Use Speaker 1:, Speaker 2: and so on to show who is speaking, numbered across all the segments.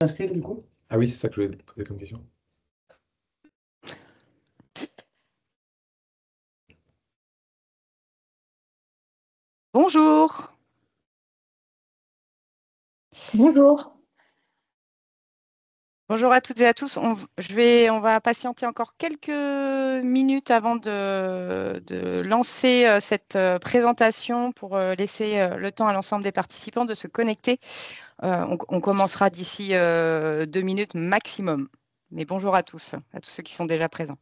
Speaker 1: Inscrit du coup?
Speaker 2: Ah oui, c'est ça que je voulais te poser comme question.
Speaker 3: Bonjour.
Speaker 4: Bonjour.
Speaker 3: Bonjour à toutes et à tous. On va patienter encore quelques minutes avant de lancer cette présentation pour laisser le temps à l'ensemble des participants de se connecter. On commencera d'ici 2 minutes maximum. Mais bonjour à tous ceux qui sont déjà présents.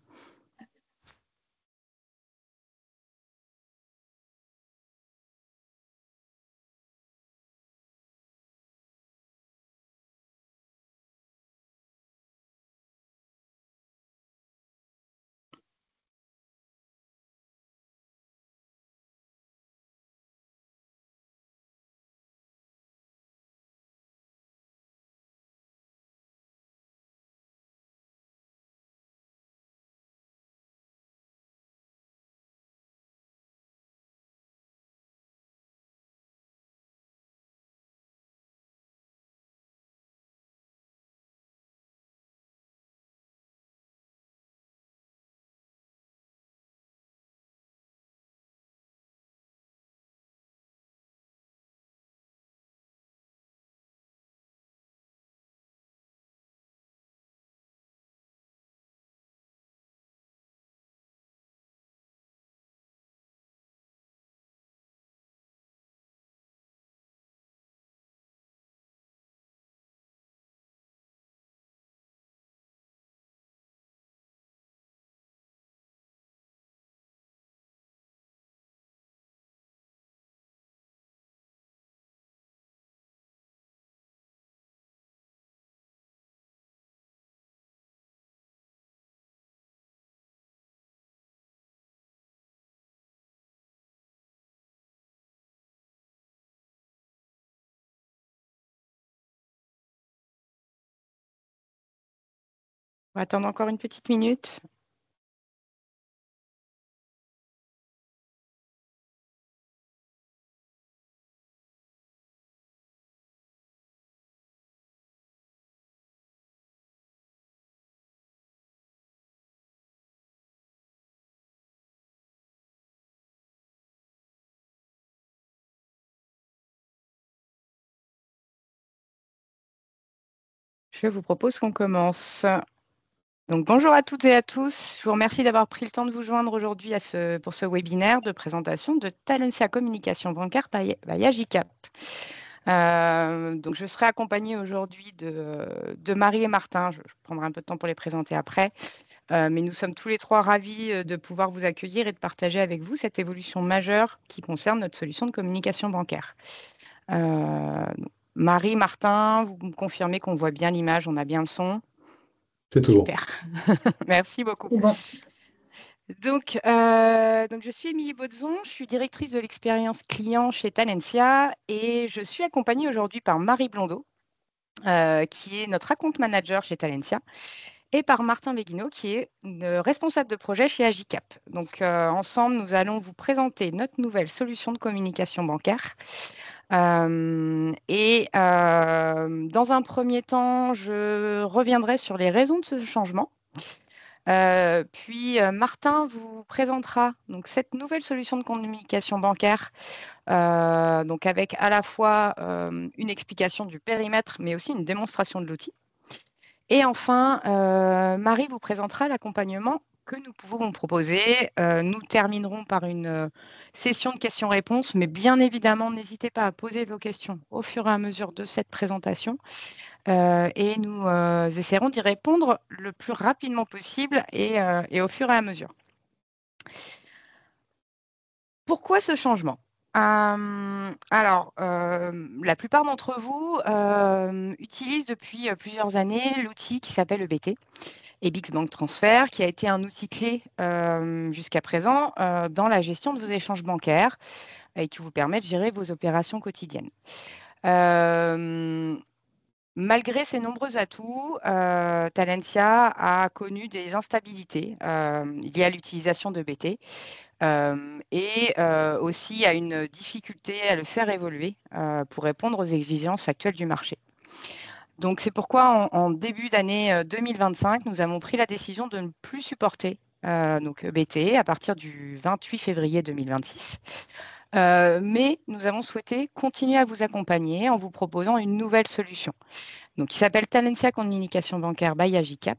Speaker 3: On va attendre encore une petite minute. Je vous propose qu'on commence. Donc, bonjour à toutes et à tous. Je vous remercie d'avoir pris le temps de vous joindre aujourd'hui pour ce webinaire de présentation de Talentia Communication Bancaire by Agicap. Donc, je serai accompagnée aujourd'hui de Marie et Martin. Je prendrai un peu de temps pour les présenter après. Mais nous sommes tous les trois ravis de pouvoir vous accueillir et de partager avec vous cette évolution majeure qui concerne notre solution de communication bancaire. Marie, Martin, vous me confirmez qu'on voit bien l'image, on a bien le son?
Speaker 2: C'est tout bon.
Speaker 3: Super. Merci beaucoup.
Speaker 4: C'est bon.
Speaker 3: Donc, je suis Émilie Baudzon, je suis directrice de l'expérience client chez Talentia et je suis accompagnée aujourd'hui par Marie Blondeau, qui est notre account manager chez Talentia, et par Martin Béguineau, qui est responsable de projet chez Agicap. Donc, ensemble, nous allons vous présenter notre nouvelle solution de communication bancaire. Dans un premier temps, je reviendrai sur les raisons de ce changement. Puis Martin vous présentera donc cette nouvelle solution de communication bancaire, donc avec à la fois une explication du périmètre, mais aussi une démonstration de l'outil. Et enfin, Marie vous présentera l'accompagnement que nous pouvons vous proposer. Nous terminerons par une session de questions-réponses, mais bien évidemment, n'hésitez pas à poser vos questions au fur et à mesure de cette présentation. Et nous essaierons d'y répondre le plus rapidement possible et au fur et à mesure. Pourquoi ce changement? La plupart d'entre vous utilisent depuis plusieurs années l'outil qui s'appelle EBT, EBIX Bank Transfer, qui a été un outil clé jusqu'à présent dans la gestion de vos échanges bancaires et qui vous permet de gérer vos opérations quotidiennes. Malgré ces nombreux atouts, Talentia a connu des instabilités liées à l'utilisation de BT et aussi à une difficulté à le faire évoluer pour répondre aux exigences actuelles du marché. Donc, c'est pourquoi en début d'année 2025, nous avons pris la décision de ne plus supporter donc BT à partir du 28 février 2026. Mais nous avons souhaité continuer à vous accompagner en vous proposant une nouvelle solution, donc, qui s'appelle Talentia Communication Bancaire by Agicap.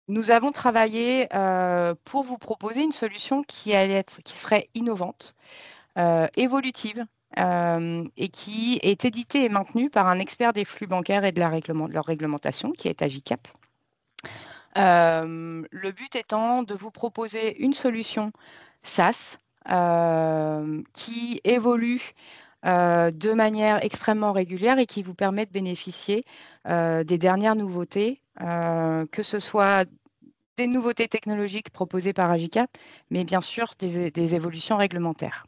Speaker 3: Nous avons travaillé pour vous proposer une solution qui serait innovante, évolutive, et qui est éditée et maintenue par un expert des flux bancaires et de leur réglementation, qui est Agicap. Le but étant de vous proposer une solution SaaS qui évolue de manière extrêmement régulière et qui vous permet de bénéficier des dernières nouveautés, que ce soit des nouveautés technologiques proposées par Agicap, mais bien sûr des évolutions réglementaires.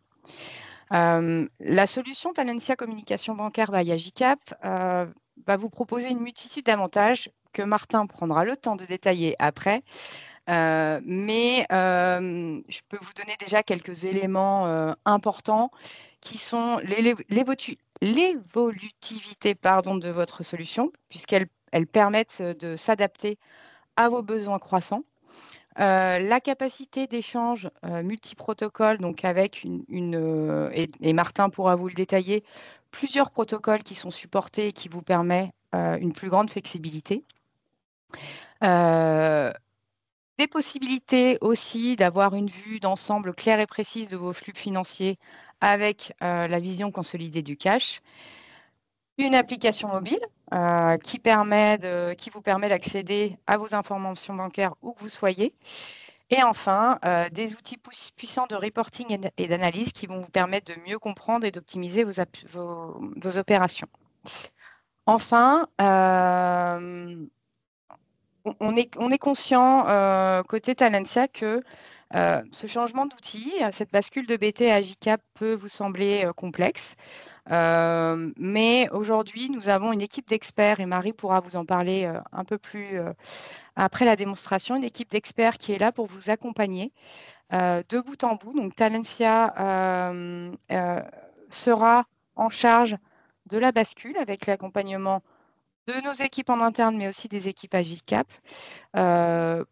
Speaker 3: La solution Talentia Communication Bancaire by Agicap va vous proposer une multitude d'avantages que Martin prendra le temps de détailler après. Mais je peux vous donner déjà quelques éléments importants qui sont l'évolutivité de votre solution, puisqu'elles permettent de s'adapter à vos besoins croissants. La capacité d'échange multiprotocole, donc avec et Martin pourra vous le détailler, plusieurs protocoles qui sont supportés et qui vous permettent une plus grande flexibilité. Des possibilités aussi d'avoir une vue d'ensemble claire et précise de vos flux financiers avec la vision consolidée du cash. Une application mobile qui vous permet d'accéder à vos informations bancaires où que vous soyez. Et enfin, des outils puissants de reporting et d'analyse qui vont vous permettre de mieux comprendre et d'optimiser vos opérations. Enfin, on est conscient côté Talentia que ce changement d'outil, cette bascule de BT à Agicap peut vous sembler complexe. Mais aujourd'hui, nous avons une équipe d'experts, et Marie pourra vous en parler un peu plus après la démonstration, une équipe d'experts qui est là pour vous accompagner de bout en bout. Donc, Talentia sera en charge de la bascule avec l'accompagnement de nos équipes en interne, mais aussi des équipes Agicap,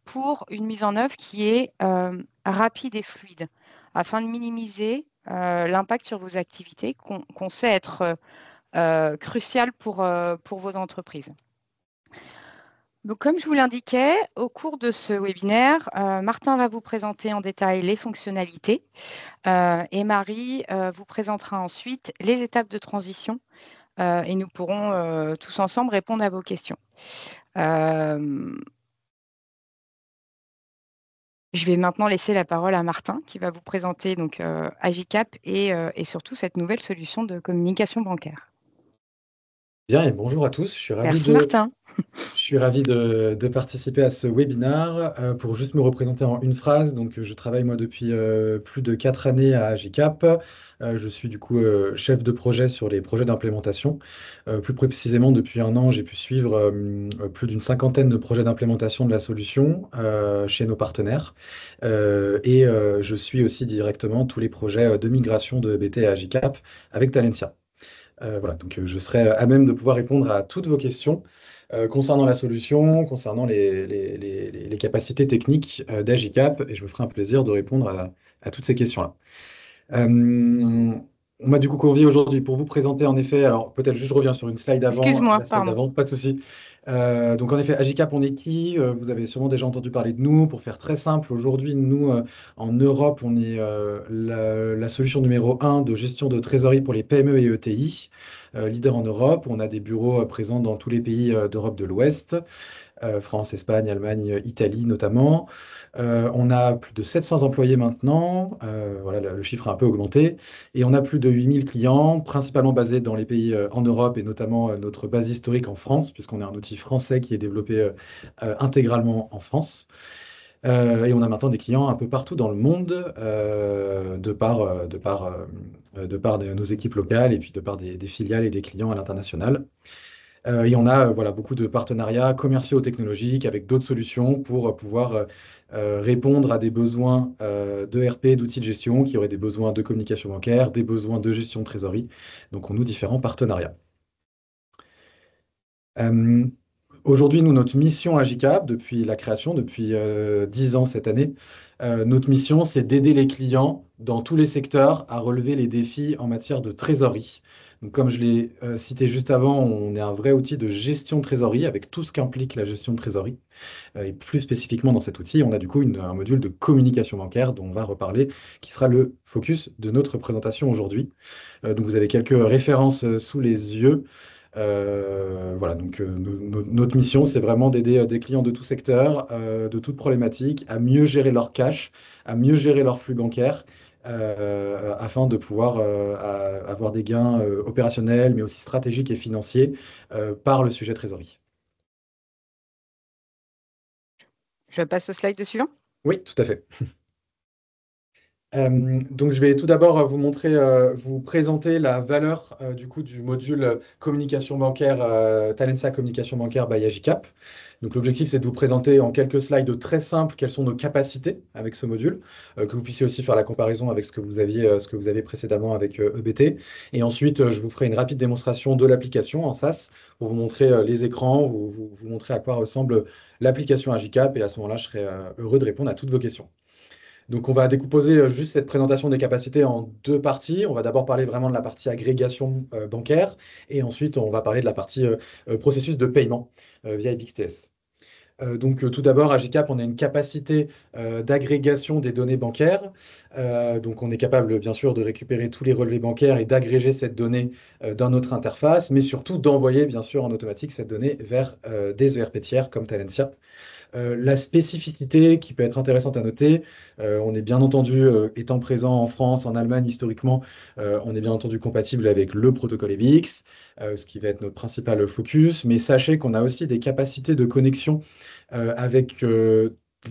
Speaker 3: pour une mise en œuvre qui est rapide et fluide, afin de minimiser l'impact sur vos activités qu'on sait être crucial pour vos entreprises. Donc, comme je vous l'indiquais, au cours de ce webinaire, Martin va vous présenter en détail les fonctionnalités et Marie vous présentera ensuite les étapes de transition et nous pourrons tous ensemble répondre à vos questions. Je vais maintenant laisser la parole à Martin qui va vous présenter donc Agicap et surtout cette nouvelle solution de communication bancaire.
Speaker 2: Bien, et bonjour à tous.
Speaker 3: Merci Martin.
Speaker 2: Je suis ravi de participer à ce webinaire. Pour juste me représenter en une phrase, donc je travaille moi depuis plus de 4 années à Agicap. Je suis du coup chef de projet sur les projets d'implémentation. Plus précisément, depuis un an, j'ai pu suivre plus d'une cinquantaine de projets d'implémentation de la solution chez nos partenaires. Et je suis aussi directement tous les projets de migration de BT à Agicap avec Talentia. Voilà, donc je serai à même de pouvoir répondre à toutes vos questions concernant la solution, concernant les capacités techniques d'Agicap, et je me ferai un plaisir de répondre à toutes ces questions-là. On m'a du coup convié aujourd'hui pour vous présenter en effet, alors peut-être juste je reviens sur une slide avant,
Speaker 3: Excuse-moi,
Speaker 2: la slide d'avant, pas de souci. Donc en effet, Agicap, on est qui? Vous avez sûrement déjà entendu parler de nous. Pour faire très simple, aujourd'hui, nous, en Europe, on est la solution numéro 1 de gestion de trésorerie pour les PME et ETI, leader en Europe. On a des bureaux présents dans tous les pays d'Europe de l'Ouest, France, Espagne, Allemagne, Italie notamment. On a plus de 700 employés maintenant. Voilà, le chiffre a un peu augmenté. Et on a plus de 8000 clients, principalement basés dans les pays en Europe et notamment notre base historique en France, puisqu'on a un outil français qui est développé intégralement en France. Et on a maintenant des clients un peu partout dans le monde, de par de nos équipes locales et puis de par des filiales et des clients à l'international. Et on a voilà, beaucoup de partenariats commerciaux technologiques avec d'autres solutions pour pouvoir répondre à des besoins de RP, d'outils de gestion, qui auraient des besoins de communication bancaire, des besoins de gestion de trésorerie. Donc on noue différents partenariats. Euh, Aujourd'hui, nous, notre mission à GCAP, depuis la création, depuis 10 ans cette année, notre mission, c'est d'aider les clients dans tous les secteurs à relever les défis en matière de trésorerie. Donc, comme je l'ai cité juste avant, on est un vrai outil de gestion de trésorerie avec tout ce qu'implique la gestion de trésorerie. Et plus spécifiquement dans cet outil, on a du coup un module de communication bancaire dont on va reparler, qui sera le focus de notre présentation aujourd'hui. Donc, vous avez quelques références sous les yeux. Voilà, donc notre mission, c'est vraiment d'aider des clients de tout secteur, de toute problématique, à mieux gérer leur cash, à mieux gérer leur flux bancaire, afin de pouvoir avoir des gains opérationnels, mais aussi stratégiques et financiers par le sujet trésorerie.
Speaker 3: Je passe au slide suivant.
Speaker 2: Oui, tout à fait. Donc, je vais tout d'abord vous montrer, vous présenter la valeur du coup du module communication bancaire, Talentia Communication Bancaire by Agicap. Donc, l'objectif, c'est de vous présenter en quelques slides très simples quelles sont nos capacités avec ce module, que vous puissiez aussi faire la comparaison avec ce que vous avez précédemment avec EBT. Et ensuite, je vous ferai une rapide démonstration de l'application en SaaS pour vous montrer les écrans, vous montrer à quoi ressemble l'application Agicap. Et à ce moment-là, je serai heureux de répondre à toutes vos questions. Donc, on va décomposer juste cette présentation des capacités en deux parties. On va d'abord parler vraiment de la partie agrégation bancaire et ensuite, on va parler de la partie processus de paiement via IBXTS. Donc, tout d'abord, à GCAP, on a une capacité d'agrégation des données bancaires. Donc, on est capable, bien sûr, de récupérer tous les relevés bancaires et d'agréger cette donnée dans notre interface, mais surtout d'envoyer, bien sûr, en automatique cette donnée vers des ERP tiers comme Talentia. La spécificité qui peut être intéressante à noter, on est bien entendu, étant présent en France, en Allemagne historiquement, on est bien entendu compatible avec le protocole EBX, ce qui va être notre principal focus, mais sachez qu'on a aussi des capacités de connexion avec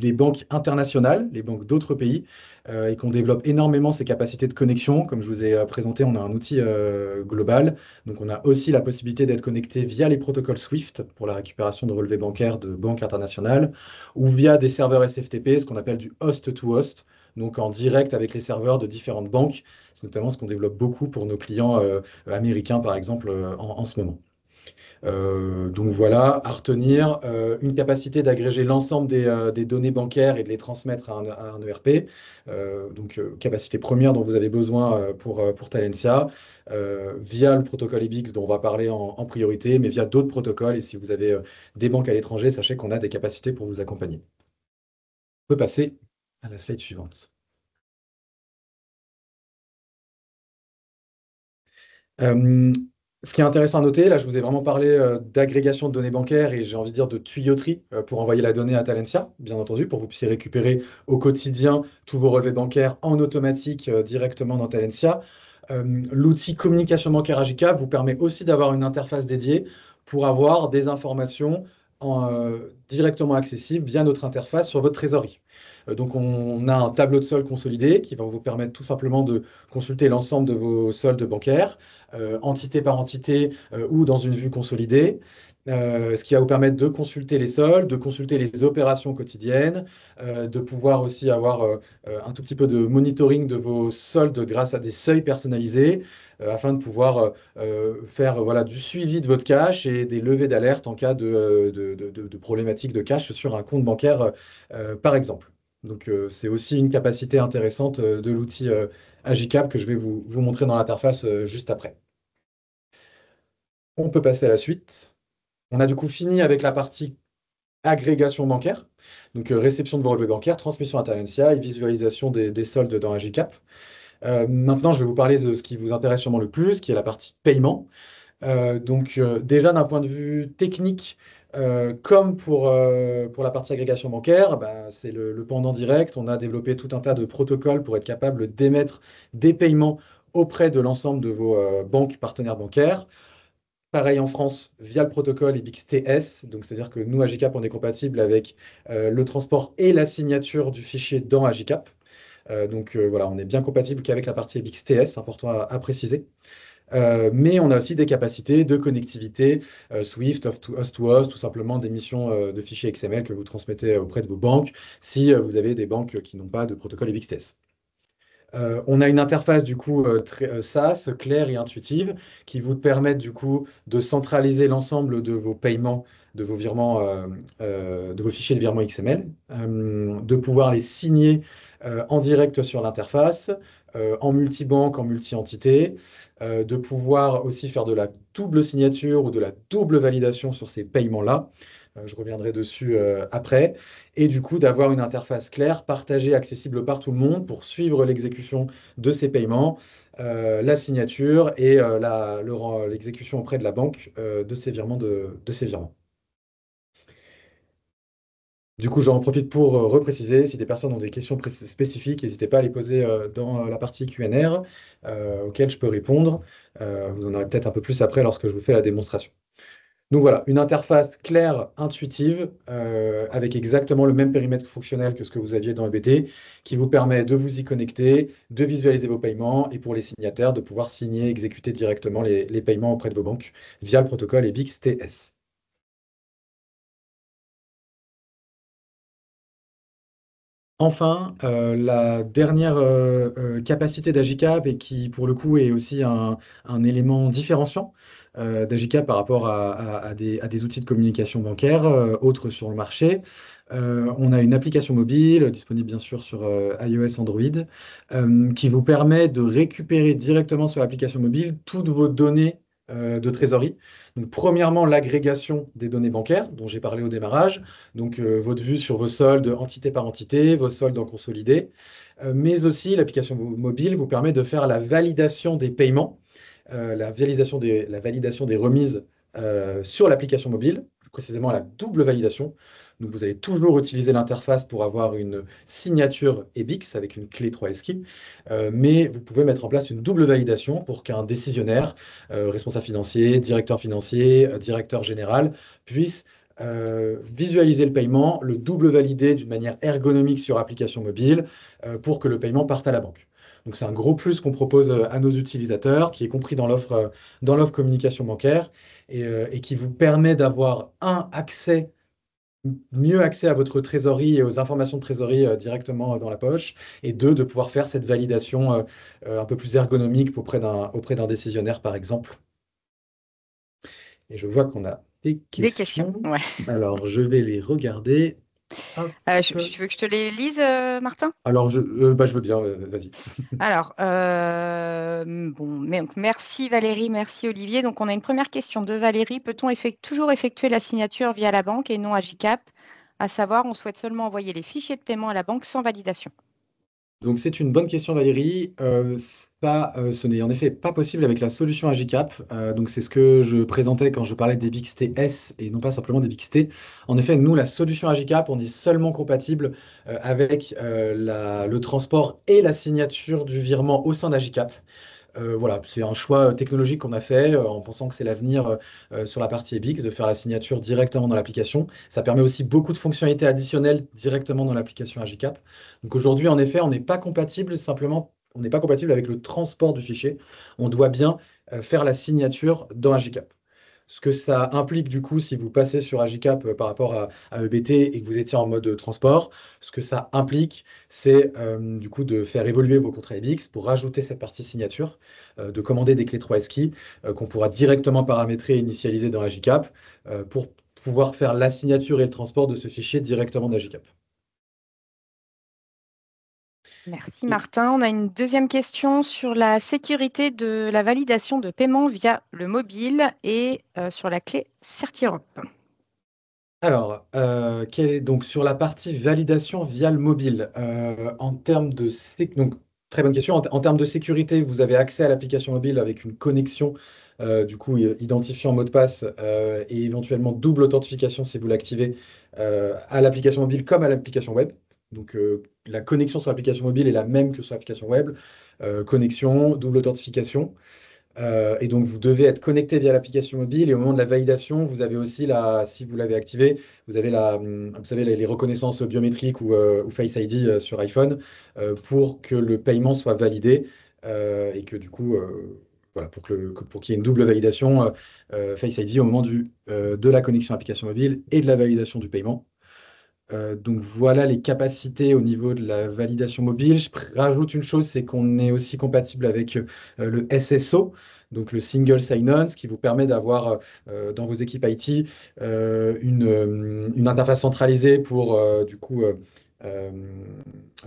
Speaker 2: les banques internationales, les banques d'autres pays, et qu'on développe énormément ces capacités de connexion. Comme je vous ai présenté, on a un outil global. Donc, on a aussi la possibilité d'être connecté via les protocoles SWIFT pour la récupération de relevés bancaires de banques internationales ou via des serveurs SFTP, ce qu'on appelle du host-to-host, donc en direct avec les serveurs de différentes banques. C'est notamment ce qu'on développe beaucoup pour nos clients américains, par exemple, en ce moment. Donc voilà, à retenir, une capacité d'agréger l'ensemble des données bancaires et de les transmettre à un ERP. Capacité première dont vous avez besoin pour Talentia, via le protocole IBIX dont on va parler en priorité, mais via d'autres protocoles. Et si vous avez des banques à l'étranger, sachez qu'on a des capacités pour vous accompagner. On peut passer à la slide suivante. Euh, Ce qui est intéressant à noter, là, je vous ai vraiment parlé d'agrégation de données bancaires et j'ai envie de dire de tuyauterie pour envoyer la donnée à Talentia, bien entendu, pour que vous puissiez récupérer au quotidien tous vos relevés bancaires en automatique directement dans Talentia. L'outil communication bancaire Agicap vous permet aussi d'avoir une interface dédiée pour avoir des informations directement accessibles via notre interface sur votre trésorerie. Donc, on a un tableau de solde consolidé qui va vous permettre tout simplement de consulter l'ensemble de vos soldes bancaires entité par entité ou dans une vue consolidée, ce qui va vous permettre de consulter les soldes, de consulter les opérations quotidiennes, de pouvoir aussi avoir un tout petit peu de monitoring de vos soldes grâce à des seuils personnalisés, afin de pouvoir faire voilà, du suivi de votre cash et des levées d'alerte en cas de problématiques de cash sur un compte bancaire, par exemple. Donc, c'est aussi une capacité intéressante de l'outil Agicap que je vais vous montrer dans l'interface juste après. On peut passer à la suite. On a du coup fini avec la partie agrégation bancaire, donc réception de vos relevés bancaires, transmission à Talentia et visualisation des soldes dans Agicap. Maintenant, je vais vous parler de ce qui vous intéresse sûrement le plus, qui est la partie paiement. Déjà d'un point de vue technique, comme pour la partie agrégation bancaire, bah, c'est le pendant direct. On a développé tout un tas de protocoles pour être capable d'émettre des paiements auprès de l'ensemble de vos banques partenaires bancaires. Pareil en France, via le protocole IBXTS, donc c'est-à-dire que nous, Agicap, on est compatible avec le transport et la signature du fichier dans Agicap. Voilà, on est bien compatible qu'avec la partie IBXTS, important à préciser. Mais on a aussi des capacités de connectivité Swift, host-to-host, tout simplement des missions de fichiers XML que vous transmettez auprès de vos banques si vous avez des banques qui n'ont pas de protocole EBIX-TS. On a une interface du coup très SaaS, claire et intuitive, qui vous permet du coup de centraliser l'ensemble de vos paiements, de vos virements, de vos fichiers de virements XML, de pouvoir les signer en direct sur l'interface, en multibanque, en multi-entité, de pouvoir aussi faire de la double signature ou de la double validation sur ces paiements-là. Je reviendrai dessus après. Et du coup, d'avoir une interface claire, partagée, accessible par tout le monde pour suivre l'exécution de ces paiements, la signature et l'exécution auprès de la banque de ces virements. De ces virements. Du coup, j'en profite pour repréciser, si des personnes ont des questions spécifiques, n'hésitez pas à les poser dans la partie Q&R auxquelles je peux répondre. Vous en aurez peut-être un peu plus après lorsque je vous fais la démonstration. Donc voilà, une interface claire, intuitive, avec exactement le même périmètre fonctionnel que ce que vous aviez dans EBT, qui vous permet de vous y connecter, de visualiser vos paiements et pour les signataires, de pouvoir signer, exécuter directement les paiements auprès de vos banques via le protocole EBIX-TS. Enfin, la dernière capacité d'Agicap et qui, pour le coup, est aussi un élément différenciant d'Agicap par rapport à des outils de communication bancaire autres sur le marché. On a une application mobile disponible bien sûr sur iOS, Android, qui vous permet de récupérer directement sur l'application mobile toutes vos données de trésorerie. Donc, premièrement, l'agrégation des données bancaires dont j'ai parlé au démarrage. Donc, votre vue sur vos soldes entité par entité, vos soldes en consolidé. Mais aussi, l'application mobile vous permet de faire la validation des paiements, la validation des remises sur l'application mobile, plus précisément la double validation. Donc, vous allez toujours utiliser l'interface pour avoir une signature EBIX avec une clé 3SKI, mais vous pouvez mettre en place une double validation pour qu'un décisionnaire, responsable financier, directeur général, puisse visualiser le paiement, le double valider d'une manière ergonomique sur application mobile pour que le paiement parte à la banque. Donc c'est un gros plus qu'on propose à nos utilisateurs, qui est compris dans l'offre communication bancaire et qui vous permet d'avoir mieux accès à votre trésorerie et aux informations de trésorerie directement dans la poche, et deux, de pouvoir faire cette validation un peu plus ergonomique auprès d'un décisionnaire, par exemple. Et je vois qu'on a des
Speaker 3: Des questions,
Speaker 2: questions.
Speaker 3: ouais.
Speaker 2: Alors, je vais les regarder. Hop.
Speaker 3: Tu veux que je te les lise, Martin?
Speaker 2: Alors, je veux bien, vas-y.
Speaker 3: Alors, donc, merci Valérie, merci Olivier. Donc, on a une première question de Valérie. Peut-on toujours effectuer la signature via la banque et non à GCAP? À savoir, on souhaite seulement envoyer les fichiers de paiement à la banque sans validation.
Speaker 2: Donc, c'est une bonne question, Valérie. Ce n'est en effet pas possible avec la solution Agicap. Donc, c'est ce que je présentais quand je parlais des BixT-S et non pas simplement des BixT. En effet, nous, la solution Agicap, on est seulement compatible avec le transport et la signature du virement au sein d'Agicap. Voilà, c'est un choix technologique qu'on a fait en pensant que c'est l'avenir sur la partie EBIX, de faire la signature directement dans l'application. Ça permet aussi beaucoup de fonctionnalités additionnelles directement dans l'application Agicap. Donc aujourd'hui, en effet, on n'est pas compatible simplement, on n'est pas compatible avec le transport du fichier. On doit bien faire la signature dans Agicap. Ce que ça implique du coup, si vous passez sur Agicap par rapport à EBT et que vous étiez en mode transport, ce que ça implique, c'est du coup de faire évoluer vos contrats EBIX pour rajouter cette partie signature, de commander des clés 3SKI qu'on pourra directement paramétrer et initialiser dans Agicap pour pouvoir faire la signature et le transport de ce fichier directement d'Agicap.
Speaker 3: Merci Martin. On a une deuxième question sur la sécurité de la validation de paiement via le mobile et sur la clé CertiEurope.
Speaker 2: Alors, donc sur la partie validation via le mobile, en termes de donc, très bonne question. En termes de sécurité, vous avez accès à l'application mobile avec une connexion, du coup, identifiant mot de passe et éventuellement double authentification si vous l'activez à l'application mobile comme à l'application web. Donc, la connexion sur l'application mobile est la même que sur l'application web. Connexion, double authentification. Et donc, vous devez être connecté via l'application mobile. Et au moment de la validation, vous avez aussi si vous l'avez activé, vous avez vous savez, les reconnaissances biométriques ou Face ID sur iPhone pour que le paiement soit validé et que du coup, voilà, pour qu'il y ait une double validation Face ID au moment de la connexion application mobile et de la validation du paiement. Donc voilà les capacités au niveau de la validation mobile. Je rajoute une chose, c'est qu'on est aussi compatible avec le SSO, donc le Single Sign-On, ce qui vous permet d'avoir dans vos équipes IT une interface centralisée pour du coup euh,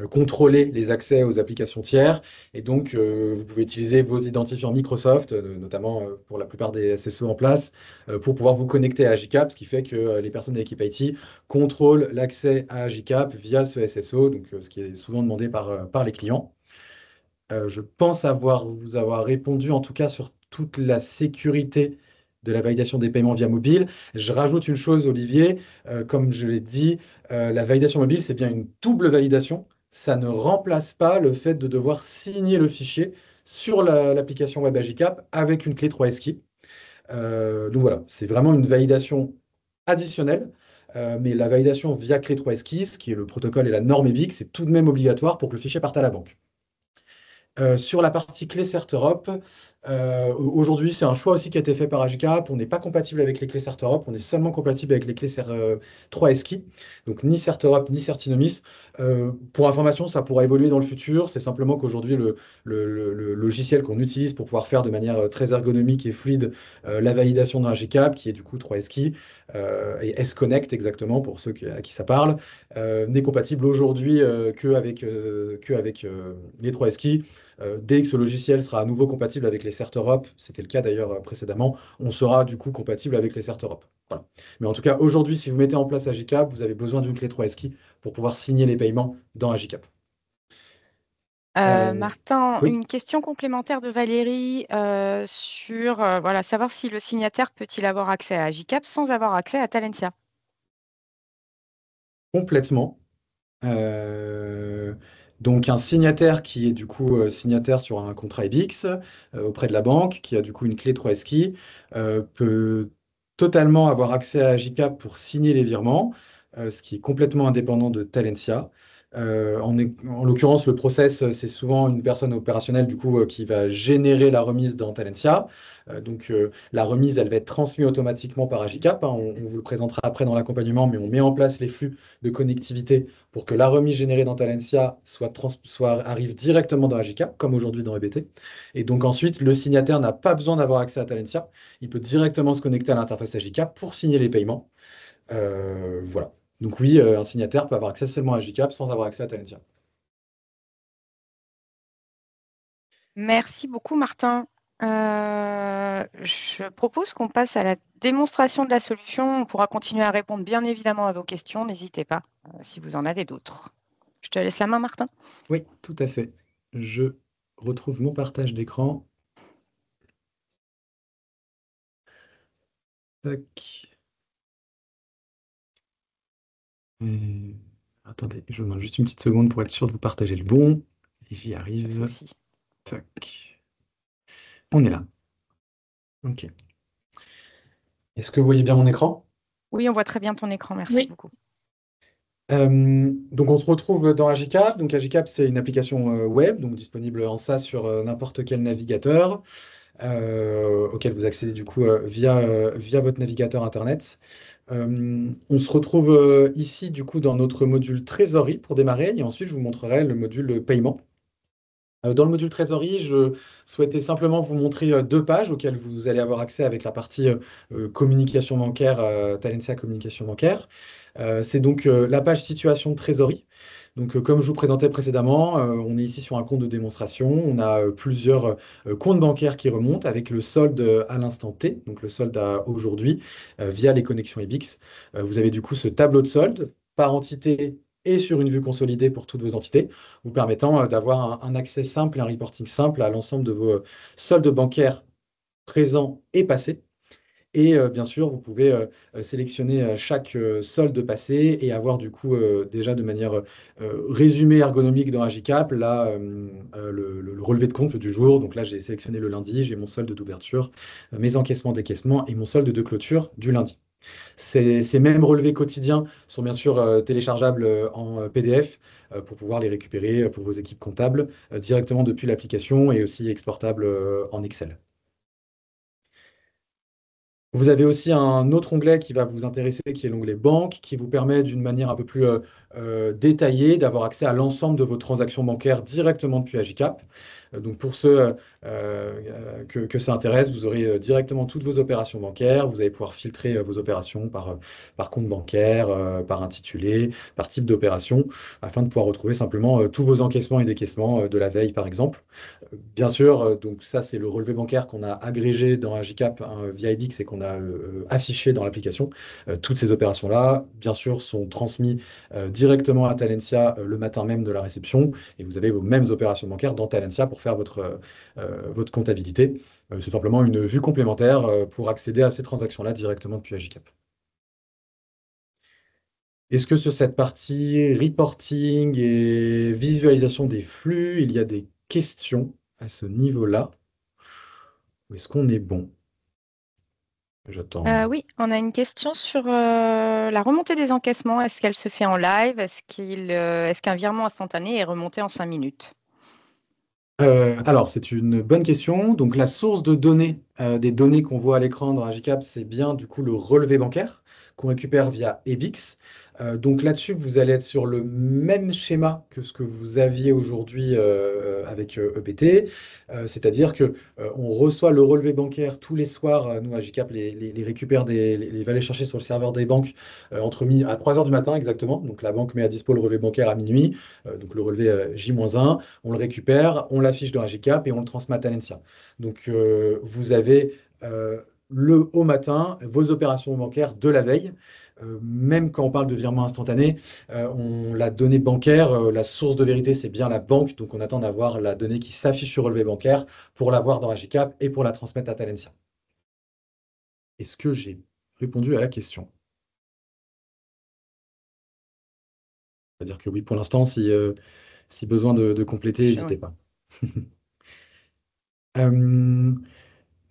Speaker 2: contrôler les accès aux applications tiers. Et donc vous pouvez utiliser vos identifiants Microsoft, notamment pour la plupart des SSO en place, pour pouvoir vous connecter à Agicap, ce qui fait que les personnes de l'équipe IT contrôle l'accès à Agicap via ce SSO, donc ce qui est souvent demandé par les clients. Je pense vous avoir répondu en tout cas sur toute la sécurité de la validation des paiements via mobile. Je rajoute une chose, Olivier, comme je l'ai dit, la validation mobile, c'est bien une double validation. Ça ne remplace pas le fait de devoir signer le fichier sur l'application web Agicap avec une clé 3SKey. Donc voilà, c'est vraiment une validation additionnelle, mais la validation via clé 3SKey, ce qui est le protocole et la norme EBIC, c'est tout de même obligatoire pour que le fichier parte à la banque. Sur la partie clé CERT Europe, aujourd'hui, c'est un choix aussi qui a été fait par Agicap. On n'est pas compatible avec les clés CERT Europe, on est seulement compatible avec les clés 3SKey, donc ni CERT Europe ni Certinomis. Pour information, ça pourra évoluer dans le futur. C'est simplement qu'aujourd'hui, le logiciel qu'on utilise pour pouvoir faire de manière très ergonomique et fluide la validation dans Agicap, qui est du coup 3SKey, et S-Connect exactement pour ceux à qui ça parle, n'est compatible aujourd'hui qu'avec les 3SKey. Dès que ce logiciel sera à nouveau compatible avec les CERT Europe, c'était le cas d'ailleurs précédemment, on sera du coup compatible avec les CERT Europe. Voilà. Mais en tout cas, aujourd'hui, si vous mettez en place Agicap, vous avez besoin d'une clé 3SKey pour pouvoir signer les paiements dans Agicap.
Speaker 3: Martin,
Speaker 2: Oui,
Speaker 3: une question complémentaire de Valérie sur voilà, savoir si le signataire peut-il avoir accès à Agicap sans avoir accès à Talentia.
Speaker 2: complètement. Euh, donc un signataire qui est du coup signataire sur un contrat EBIX auprès de la banque, qui a du coup une clé 3SKey, peut totalement avoir accès à Agicap pour signer les virements, ce qui est complètement indépendant de Talentia. En l'occurrence, le process, c'est souvent une personne opérationnelle du coup qui va générer la remise dans Talentia. La remise, elle va être transmise automatiquement par Agicap, hein. On vous le présentera après dans l'accompagnement, mais on met en place les flux de connectivité pour que la remise générée dans Talentia arrive directement dans Agicap, comme aujourd'hui dans EBT. Et donc ensuite, le signataire n'a pas besoin d'avoir accès à Talentia. Il peut directement se connecter à l'interface Agicap pour signer les paiements. Voilà. Donc oui, un signataire peut avoir accès seulement à Agicap sans avoir accès à Talentia.
Speaker 3: Merci beaucoup, Martin. Je propose qu'on passe à la démonstration de la solution. On pourra continuer à répondre bien évidemment à vos questions. N'hésitez pas si vous en avez d'autres. Je te laisse la main, Martin.
Speaker 2: Oui, tout à fait. Je retrouve mon partage d'écran. Tac. Et- Attendez, je vous demande juste une petite seconde pour être sûr de vous partager le bon. Et j'y
Speaker 3: Pas de
Speaker 2: arrive.
Speaker 3: souci.
Speaker 2: Tac. On est là. OK. Est-ce que vous voyez bien mon écran?
Speaker 3: Oui, on voit très bien ton écran. Merci
Speaker 4: Oui.
Speaker 3: beaucoup.
Speaker 2: Donc on se retrouve dans Agicap. Donc Agicap, c'est une application web, donc disponible en SaaS sur n'importe quel navigateur, auquel vous accédez du coup via votre navigateur Internet. On se retrouve ici du coup dans notre module trésorerie pour démarrer, et ensuite je vous montrerai le module paiement. Dans le module trésorerie, je souhaitais simplement vous montrer deux pages auxquelles vous allez avoir accès avec la partie communication bancaire, Talentia communication bancaire. C'est donc la page situation de trésorerie. Donc, comme je vous présentais précédemment, on est ici sur un compte de démonstration. On a plusieurs comptes bancaires qui remontent avec le solde à l'instant T, donc le solde à aujourd'hui, via les connexions EBIX. Vous avez du coup ce tableau de solde par entité et sur une vue consolidée pour toutes vos entités, vous permettant d'avoir un accès simple et un reporting simple à l'ensemble de vos soldes bancaires présents et passés. Et bien sûr, vous pouvez sélectionner chaque solde passé et avoir du coup déjà de manière résumée ergonomique dans Agicap là, le relevé de compte du jour. Donc là, j'ai sélectionné le lundi, j'ai mon solde d'ouverture, mes encaissements, décaissements et mon solde de clôture du lundi. Ces mêmes relevés quotidiens sont bien sûr téléchargeables en PDF pour pouvoir les récupérer pour vos équipes comptables directement depuis l'application et aussi exportables en Excel. Vous avez aussi un autre onglet qui va vous intéresser, qui est l'onglet banque, qui vous permet d'une manière un peu plus détaillée d'avoir accès à l'ensemble de vos transactions bancaires directement depuis Agicap. Donc pour ceux que ça intéresse, vous aurez directement toutes vos opérations bancaires. Vous allez pouvoir filtrer vos opérations par compte bancaire, par intitulé, par type d'opération, afin de pouvoir retrouver simplement tous vos encaissements et décaissements de la veille, par exemple. Bien sûr, donc ça c'est le relevé bancaire qu'on a agrégé dans Agicap via IBIX et qu'on a affiché dans l'application. Toutes ces opérations-là, bien sûr, sont transmises directement à Talentia le matin même de la réception et vous avez vos mêmes opérations bancaires dans Talentia pour faire votre comptabilité. C'est simplement une vue complémentaire pour accéder à ces transactions-là directement depuis Agicap. Est-ce que sur cette partie reporting et visualisation des flux, il y a des questions à ce niveau-là? Ou est-ce qu'on est bon? J'attends.
Speaker 3: Oui, on a une question sur la remontée des encaissements. Est-ce qu'elle se fait en live? Est-ce qu'un virement instantané est remonté en 5 minutes?
Speaker 2: Alors, c'est une bonne question. Donc, la source de données, des données qu'on voit à l'écran dans Agicap, c'est bien du coup le relevé bancaire qu'on récupère via EBIX. Donc là-dessus, vous allez être sur le même schéma que ce que vous aviez aujourd'hui avec EBT. C'est-à-dire que on reçoit le relevé bancaire tous les soirs. Nous, Agicap les récupère, les va les chercher sur le serveur des banques à 3 heures du matin exactement. Donc la banque met à dispo le relevé bancaire à minuit, donc le relevé J-1. On le récupère, on l'affiche dans Agicap et on le transmet à Talentia. Donc, vous avez le au matin vos opérations bancaires de la veille. Même quand on parle de virement instantané, la donnée bancaire, la source de vérité, c'est bien la banque. Donc, on attend d'avoir la donnée qui s'affiche sur relevé bancaire pour l'avoir dans Agicap et pour la transmettre à Talentia. Est-ce que j'ai répondu à la question? C'est-à-dire que oui, pour l'instant, si besoin de compléter,
Speaker 3: Ouais.
Speaker 2: n'hésitez pas. Euh,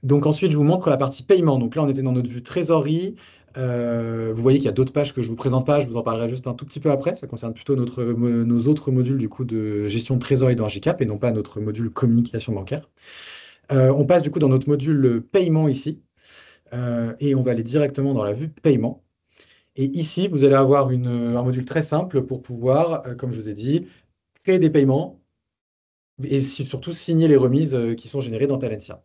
Speaker 2: Donc ensuite, je vous montre la partie paiement. Donc là, on était dans notre vue trésorerie. Vous voyez qu'il y a d'autres pages que je ne vous présente pas. Je vous en parlerai juste un tout petit peu après. Ça concerne plutôt nos autres modules du coup de gestion de trésorerie dans Agicap et non pas notre module communication bancaire. On passe du coup dans notre module paiement ici. Et on va aller directement dans la vue paiement. Et ici, vous allez avoir un module très simple pour pouvoir, comme je vous ai dit, créer des paiements et surtout signer les remises qui sont générées dans Talentia.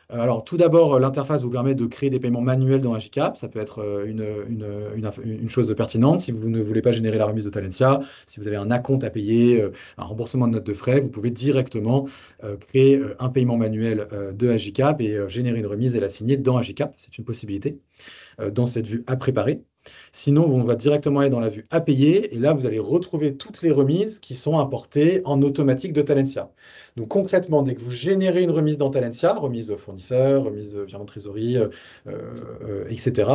Speaker 2: Alors, tout d'abord, l'interface vous permet de créer des paiements manuels dans Agicap. Ça peut être une chose pertinente. Si vous ne voulez pas générer la remise de Talentia, si vous avez un acompte à payer, un remboursement de notes de frais, vous pouvez directement créer un paiement manuel de Agicap et générer une remise et la signer dans Agicap. C'est une possibilité dans cette vue à préparer. Sinon, on va directement aller dans la vue à payer et là, vous allez retrouver toutes les remises qui sont importées en automatique de Talentia. Donc concrètement, dès que vous générez une remise dans Talentia, remise fournisseur, remise de virement de trésorerie, etc.,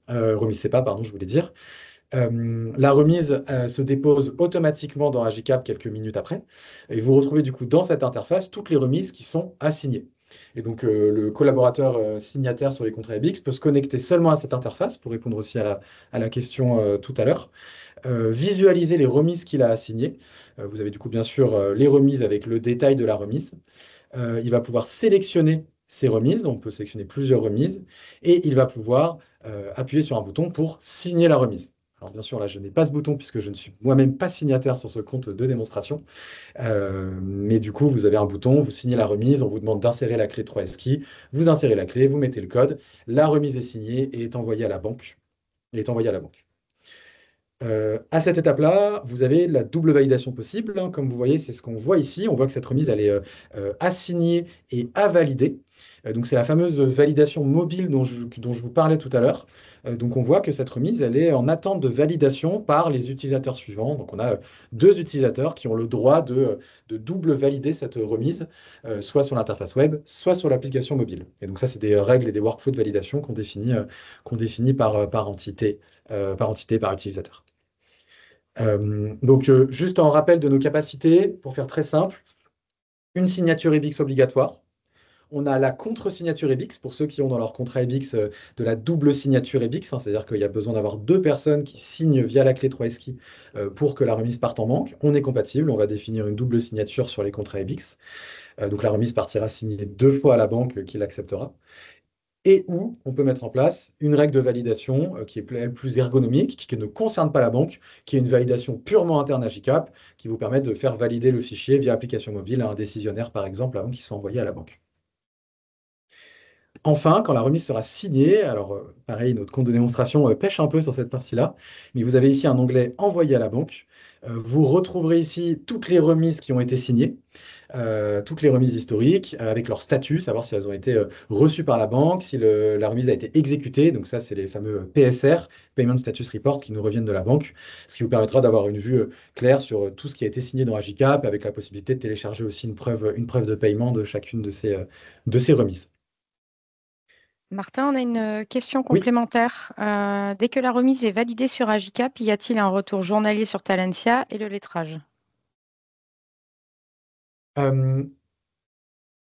Speaker 2: remise CEPA, pardon, je voulais dire, la remise se dépose automatiquement dans Agicap quelques minutes après. Et vous retrouvez du coup dans cette interface toutes les remises qui sont assignées. Et donc le collaborateur signataire sur les contrats EBIX peut se connecter seulement à cette interface pour répondre aussi à la question tout à l'heure. Visualiser les remises qu'il a assignées. Vous avez du coup bien sûr les remises avec le détail de la remise. Il va pouvoir sélectionner ces remises. On peut sélectionner plusieurs remises. Et il va pouvoir appuyer sur un bouton pour signer la remise. Alors bien sûr, là, je n'ai pas ce bouton puisque je ne suis moi-même pas signataire sur ce compte de démonstration. Mais du coup, vous avez un bouton, vous signez la remise, on vous demande d'insérer la clé 3SKey, vous insérez la clé, vous mettez le code, la remise est signée et est envoyée à la banque. À cette étape-là, vous avez la double validation possible, hein. Comme vous voyez, c'est ce qu'on voit ici. On voit que cette remise, elle est assignée et à valider. Donc, c'est la fameuse validation mobile dont je vous parlais tout à l'heure. Donc, on voit que cette remise, elle est en attente de validation par les utilisateurs suivants. Donc, on a deux utilisateurs qui ont le droit de double valider cette remise, soit sur l'interface web, soit sur l'application mobile. Et donc, ça, c'est des règles et des workflows de validation qu'on définit par entité, par utilisateur. Donc, juste en rappel de nos capacités, pour faire très simple, une signature EBIX obligatoire. On a la contre-signature EBIX, pour ceux qui ont dans leur contrat EBIX de la double signature EBIX, hein, c'est-à-dire qu'il y a besoin d'avoir deux personnes qui signent via la clé 3SKey pour que la remise parte en banque. On est compatible, on va définir une double signature sur les contrats EBIX. Donc la remise partira signée deux fois à la banque qui l'acceptera. et où on peut mettre en place une règle de validation qui est elle, plus ergonomique, qui ne concerne pas la banque, qui est une validation purement interne à JCAP, qui vous permet de faire valider le fichier via application mobile à un décisionnaire, par exemple, avant qu'il soit envoyé à la banque. Enfin, quand la remise sera signée, alors pareil, notre compte de démonstration pêche un peu sur cette partie-là, mais vous avez ici un onglet Envoyer à la banque. Vous retrouverez ici toutes les remises qui ont été signées, toutes les remises historiques, avec leur statut, savoir si elles ont été reçues par la banque, si la remise a été exécutée. Donc ça, c'est les fameux PSR, Payment Status Report, qui nous reviennent de la banque, ce qui vous permettra d'avoir une vue claire sur tout ce qui a été signé dans Agicap, avec la possibilité de télécharger aussi une preuve de paiement de chacune de ces remises.
Speaker 3: Martin, on a une question
Speaker 2: Oui.
Speaker 3: complémentaire. Dès que la remise est validée sur Agicap, y a-t-il un retour journalier sur Talentia et le lettrage?
Speaker 2: Euh,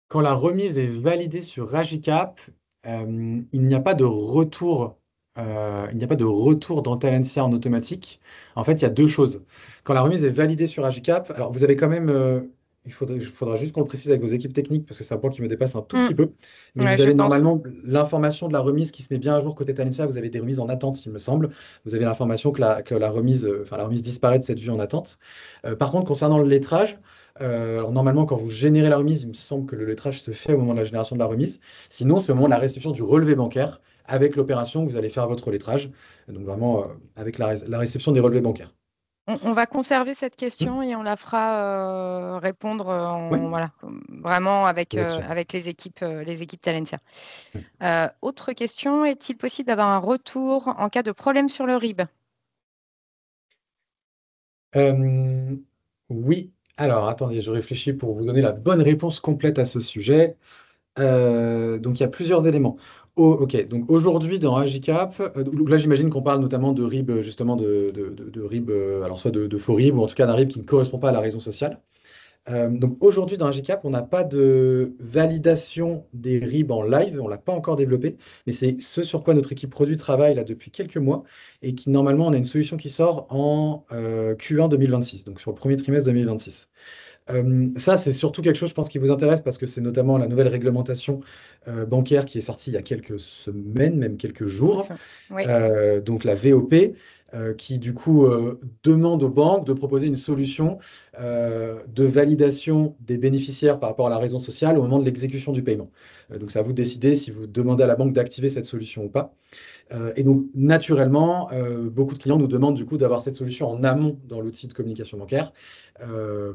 Speaker 2: Quand la remise est validée sur Agicap, il n'y a pas de retour, il n'y a pas de retour dans Talentia en automatique. En fait, il y a deux choses. Quand la remise est validée sur Agicap, alors vous avez quand même, il faudra juste qu'on le précise avec vos équipes techniques parce que c'est un point qui me dépasse un tout
Speaker 3: Hmm,
Speaker 2: petit peu. Mais
Speaker 3: ouais,
Speaker 2: vous
Speaker 3: je
Speaker 2: avez
Speaker 3: pense.
Speaker 2: normalement l'information de la remise qui se met bien à jour côté Talentia. Vous avez des remises en attente, il me semble. Vous avez l'information que la remise, enfin la remise disparaît de cette vue en attente. Par contre, concernant le lettrage, alors normalement, quand vous générez la remise, il me semble que le lettrage se fait au moment de la génération de la remise. Sinon, c'est au moment de la réception du relevé bancaire avec l'opération que vous allez faire votre lettrage. Donc vraiment, avec la réception des relevés bancaires.
Speaker 3: On va conserver cette
Speaker 2: Hmm.
Speaker 3: question et on la fera répondre
Speaker 2: Oui,
Speaker 3: voilà, vraiment avec,
Speaker 2: pour être sûr.
Speaker 3: avec les équipes Talentia. Autre question, est-il possible d'avoir un retour en cas de problème sur le RIB?
Speaker 2: Euh, oui. Alors, attendez, je réfléchis pour vous donner la bonne réponse complète à ce sujet. Donc, il y a plusieurs éléments. Ok, donc aujourd'hui dans Agicap, donc là j'imagine qu'on parle notamment de RIB, justement de RIB, alors soit de faux RIB ou en tout cas d'un RIB qui ne correspond pas à la raison sociale. Donc aujourd'hui dans Agicap, on n'a pas de validation des RIB en live, on ne l'a pas encore développé, mais c'est ce sur quoi notre équipe produit travaille là depuis quelques mois et qui normalement on a une solution qui sort en Q1 2026, donc sur le premier trimestre 2026. Ça, c'est surtout quelque chose, je pense, qui vous intéresse parce que c'est notamment la nouvelle réglementation bancaire qui est sortie il y a quelques semaines, même quelques jours,
Speaker 3: Enfin, oui.
Speaker 2: donc la VOP, qui du coup demande aux banques de proposer une solution de validation des bénéficiaires par rapport à la raison sociale au moment de l'exécution du paiement. Donc, c'est à vous de décider si vous demandez à la banque d'activer cette solution ou pas. Et donc, naturellement, beaucoup de clients nous demandent du coup d'avoir cette solution en amont dans l'outil de communication bancaire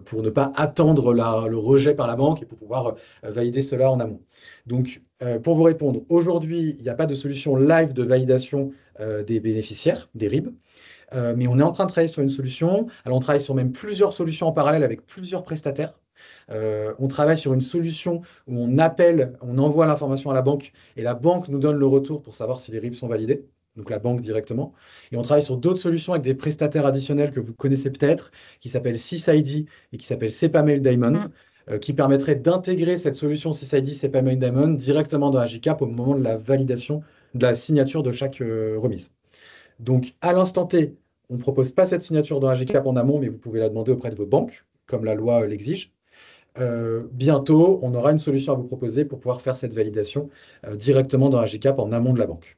Speaker 2: pour ne pas attendre le rejet par la banque et pour pouvoir valider cela en amont. Donc, pour vous répondre, aujourd'hui, il n'y a pas de solution live de validation des bénéficiaires, des RIB. Mais on est en train de travailler sur une solution. Alors, on travaille sur même plusieurs solutions en parallèle avec plusieurs prestataires. On travaille sur une solution où on appelle, on envoie l'information à la banque et la banque nous donne le retour pour savoir si les RIB sont validés. Donc la banque directement. Et on travaille sur d'autres solutions avec des prestataires additionnels que vous connaissez peut-être, qui s'appellent SysID et qui s'appellent SEPA Mail Diamond,
Speaker 3: Mm.
Speaker 2: qui permettraient d'intégrer cette solution SysID SEPA Mail Diamond directement dans Agicap au moment de la validation, de la signature de chaque remise. Donc, à l'instant T, on ne propose pas cette signature dans Agicap en amont, mais vous pouvez la demander auprès de vos banques, comme la loi l'exige. Bientôt, on aura une solution à vous proposer pour pouvoir faire cette validation directement dans Agicap en amont de la banque.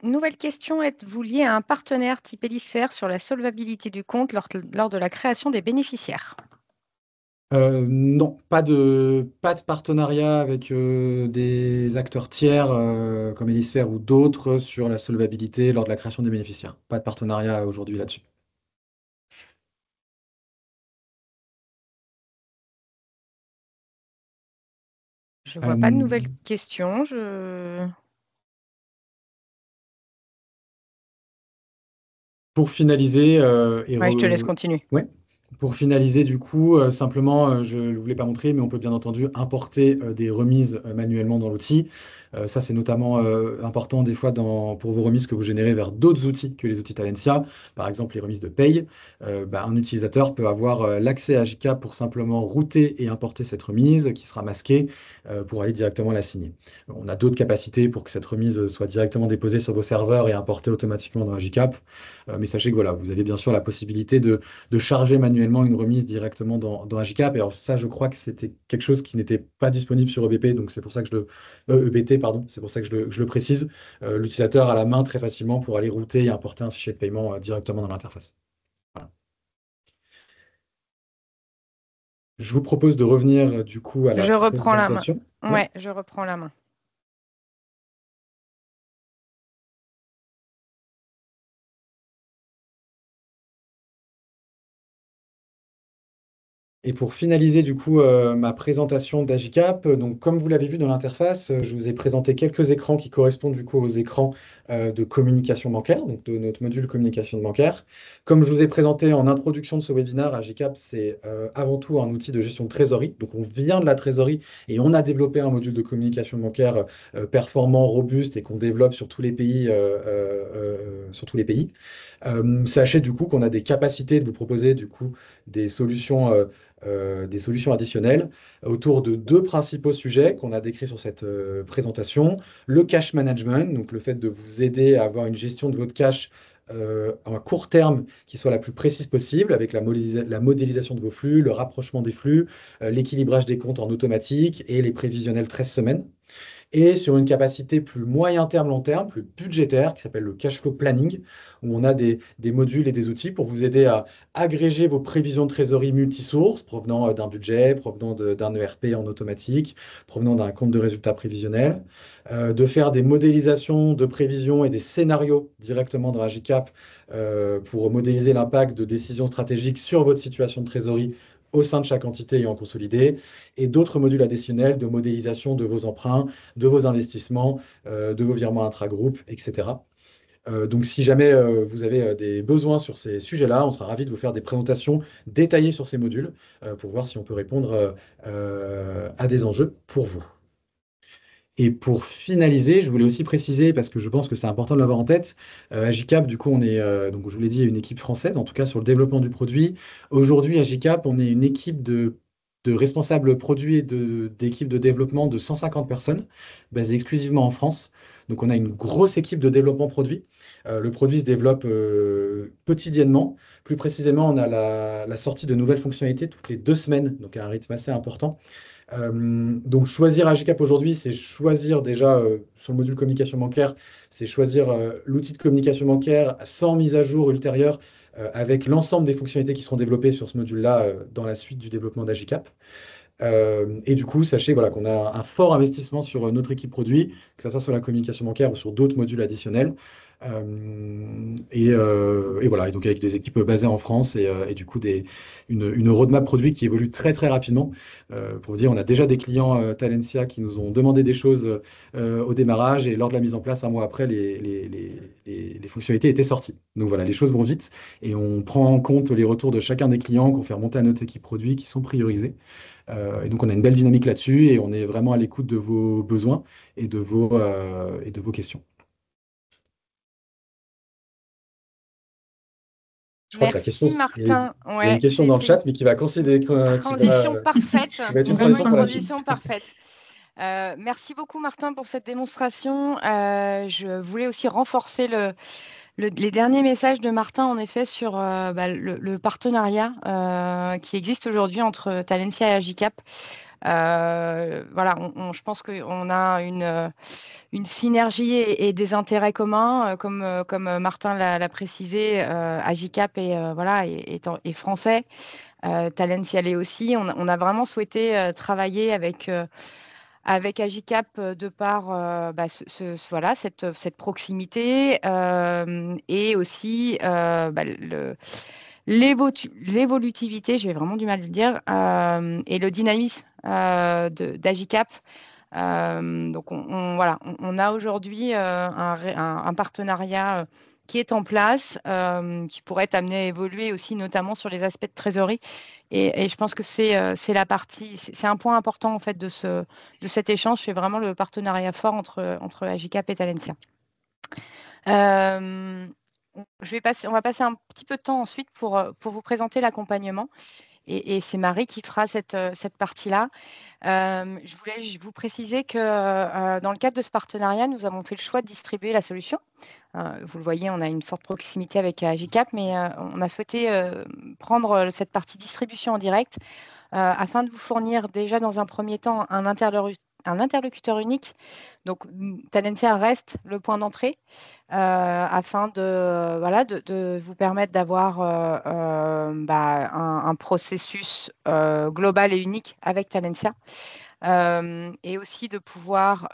Speaker 3: Nouvelle question, êtes-vous lié à un partenaire type Hélisphère sur la solvabilité du compte lors de la création des bénéficiaires?
Speaker 2: Non, pas de partenariat avec des acteurs tiers comme Elisphère ou d'autres sur la solvabilité lors de la création des bénéficiaires. Pas de partenariat aujourd'hui là-dessus.
Speaker 3: Je ne vois pas de
Speaker 2: Euh,
Speaker 3: nouvelles questions.
Speaker 2: pour finaliser,
Speaker 3: Ouais, je te laisse continuer.
Speaker 2: ouais. Pour finaliser, du coup, simplement, je ne voulais pas montrer, mais on peut bien entendu importer des remises manuellement dans l'outil. Ça, c'est notamment important des fois pour vos remises que vous générez vers d'autres outils que les outils Talentia. Par exemple, les remises de paye. Un utilisateur peut avoir l'accès à JK pour simplement router et importer cette remise qui sera masquée pour aller directement la signer. On a d'autres capacités pour que cette remise soit directement déposée sur vos serveurs et importée automatiquement dans JCap. Mais sachez que voilà, vous avez bien sûr la possibilité de charger manuellement manuellement une remise directement dans Agicap. Et alors ça, je crois que c'était quelque chose qui n'était pas disponible sur EBP, donc c'est pour ça que EBT, pardon, c'est pour ça que je le précise. L'utilisateur a la main très facilement pour aller router et importer un fichier de paiement directement dans l'interface. Voilà. Je vous propose de revenir du coup à la
Speaker 3: Je reprends la main.
Speaker 2: présentation.
Speaker 3: Ouais, je reprends la main.
Speaker 2: Et pour finaliser du coup ma présentation d'Agicap, donc comme vous l'avez vu dans l'interface, je vous ai présenté quelques écrans qui correspondent du coup aux écrans de communication bancaire, donc de notre module communication bancaire. Comme je vous ai présenté en introduction de ce webinaire, Agicap, c'est avant tout un outil de gestion de trésorerie. Donc on vient de la trésorerie et on a développé un module de communication bancaire performant, robuste et qu'on développe sur tous les pays. Sachez du coup qu'on a des capacités de vous proposer du coup des solutions additionnelles autour de deux principaux sujets qu'on a décrits sur cette présentation. Le cash management, donc le fait de vous aider à avoir une gestion de votre cash à court terme qui soit la plus précise possible avec la modélisation de vos flux, le rapprochement des flux, l'équilibrage des comptes en automatique et les prévisionnels 13 semaines et sur une capacité plus moyen terme, long terme, plus budgétaire, qui s'appelle le cash flow planning, où on a des modules et des outils pour vous aider à agréger vos prévisions de trésorerie multisources, provenant d'un budget, provenant d'un ERP en automatique, provenant d'un compte de résultat prévisionnel, de faire des modélisations de prévisions et des scénarios directement dans Agicap pour modéliser l'impact de décisions stratégiques sur votre situation de trésorerie au sein de chaque entité et en consolidé, et d'autres modules additionnels de modélisation de vos emprunts, de vos investissements, de vos virements intra-groupes, etc. Donc, si jamais vous avez des besoins sur ces sujets-là, on sera ravi de vous faire des présentations détaillées sur ces modules pour voir si on peut répondre à des enjeux pour vous. Et pour finaliser, je voulais aussi préciser, parce que je pense que c'est important de l'avoir en tête, Agicap, du coup, on est, donc je vous l'ai dit, une équipe française, en tout cas sur le développement du produit. Aujourd'hui, Agicap, on est une équipe de responsables produits et d'équipes de développement de 150 personnes, basées exclusivement en France. Donc, on a une grosse équipe de développement produit. Le produit se développe quotidiennement. Plus précisément, on a la sortie de nouvelles fonctionnalités toutes les 2 semaines, donc à un rythme assez important. Donc choisir Agicap aujourd'hui, c'est choisir déjà sur le module communication bancaire, c'est choisir l'outil de communication bancaire sans mise à jour ultérieure avec l'ensemble des fonctionnalités qui seront développées sur ce module-là dans la suite du développement d'Agicap. Et du coup, sachez voilà, qu'on a un fort investissement sur notre équipe produit, que ce soit sur la communication bancaire ou sur d'autres modules additionnels. Et voilà, et donc avec des équipes basées en France et du coup une roadmap produit qui évolue très très rapidement. Pour vous dire, on a déjà des clients Talentia qui nous ont demandé des choses au démarrage et lors de la mise en place, un mois après, les fonctionnalités étaient sorties. Donc voilà, les choses vont vite et on prend en compte les retours de chacun des clients qu'on fait remonter à notre équipe produit qui sont priorisés. Et donc on a une belle dynamique là-dessus et on est vraiment à l'écoute de vos besoins et de vos questions. Je crois que la question,
Speaker 3: Merci Martin.
Speaker 2: il y a une
Speaker 3: Ouais,
Speaker 2: question dans le chat, mais qui va considérer
Speaker 3: transition parfaite.
Speaker 2: qui va être une
Speaker 3: Vraiment
Speaker 2: transition
Speaker 3: une
Speaker 2: pour la suite.
Speaker 3: transition parfaite. Merci beaucoup Martin pour cette démonstration. Je voulais aussi renforcer les derniers messages de Martin, en effet, sur le partenariat qui existe aujourd'hui entre Talentia et Agicap. Voilà, je pense qu'on a une synergie et des intérêts communs, comme Martin l'a précisé. Agicap est français, Talentia l'est aussi. On a vraiment souhaité travailler avec Agicap de par voilà, cette proximité et aussi l'évolutivité, j'ai vraiment du mal à le dire, et le dynamisme d'Agicap. Donc, voilà, on a aujourd'hui un partenariat qui est en place, qui pourrait être amené à évoluer aussi, notamment sur les aspects de trésorerie. Et je pense que c'est un point important en fait de cet échange, c'est vraiment le partenariat fort entre Agicap et Talentia. On va passer un petit peu de temps ensuite pour vous présenter l'accompagnement. et c'est Marie qui fera cette partie-là. Je voulais vous préciser que dans le cadre de ce partenariat, nous avons fait le choix de distribuer la solution. Vous le voyez, on a une forte proximité avec Agicap, mais on a souhaité prendre cette partie distribution en direct afin de vous fournir déjà dans un premier temps un interlocuteur unique. Donc, Talentia reste le point d'entrée afin de vous permettre d'avoir un processus global et unique avec Talentia et aussi de pouvoir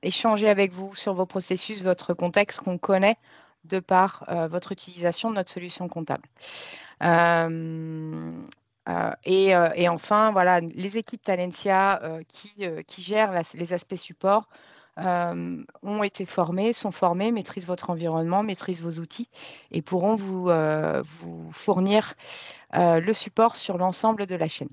Speaker 3: échanger avec vous sur vos processus, votre contexte qu'on connaît de par votre utilisation de notre solution comptable. Et enfin, voilà, les équipes Talentia qui gèrent les aspects support ont été formées, sont formées, maîtrisent votre environnement, maîtrisent vos outils et pourront vous fournir le support sur l'ensemble de la chaîne.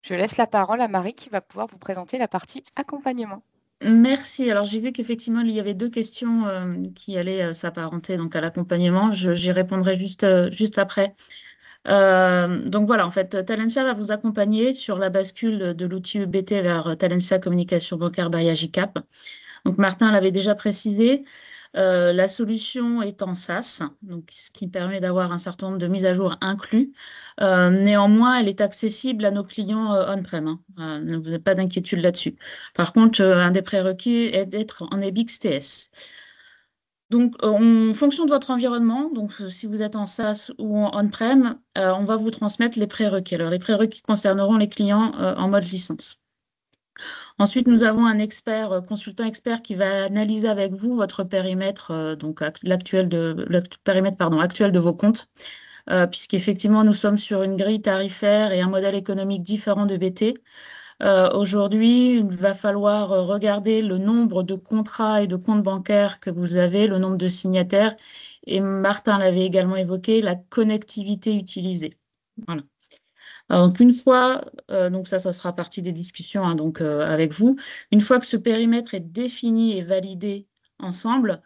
Speaker 3: Je laisse la parole à Marie qui va pouvoir vous présenter la partie accompagnement.
Speaker 4: Merci. Alors, j'ai vu qu'effectivement, il y avait deux questions qui allaient s'apparenter donc à l'accompagnement. J'y répondrai juste après. Donc voilà, en fait, Talentia va vous accompagner sur la bascule de l'outil EBT vers Talentia Communication Bancaire by Agicap. Donc Martin l'avait déjà précisé, la solution est en SaaS, donc ce qui permet d'avoir un certain nombre de mises à jour inclus. Néanmoins, elle est accessible à nos clients on-prem, hein. Ne vous avez pas d'inquiétude là-dessus. Par contre, un des prérequis est d'être en EBIX-TS. Donc, en fonction de votre environnement, donc si vous êtes en SaaS ou en on-prem, on va vous transmettre les prérequis. Alors, les prérequis concerneront les clients en mode licence. Ensuite, nous avons un expert, consultant expert qui va analyser avec vous votre périmètre, donc le périmètre actuel de vos comptes, puisqu'effectivement, nous sommes sur une grille tarifaire et un modèle économique différent de BT. Aujourd'hui, il va falloir regarder le nombre de contrats et de comptes bancaires que vous avez, le nombre de signataires, et Martin l'avait également évoqué, la connectivité utilisée. Voilà. Donc une fois, donc ça sera partie des discussions hein, donc, avec vous. Une fois que ce périmètre est défini et validé ensemble,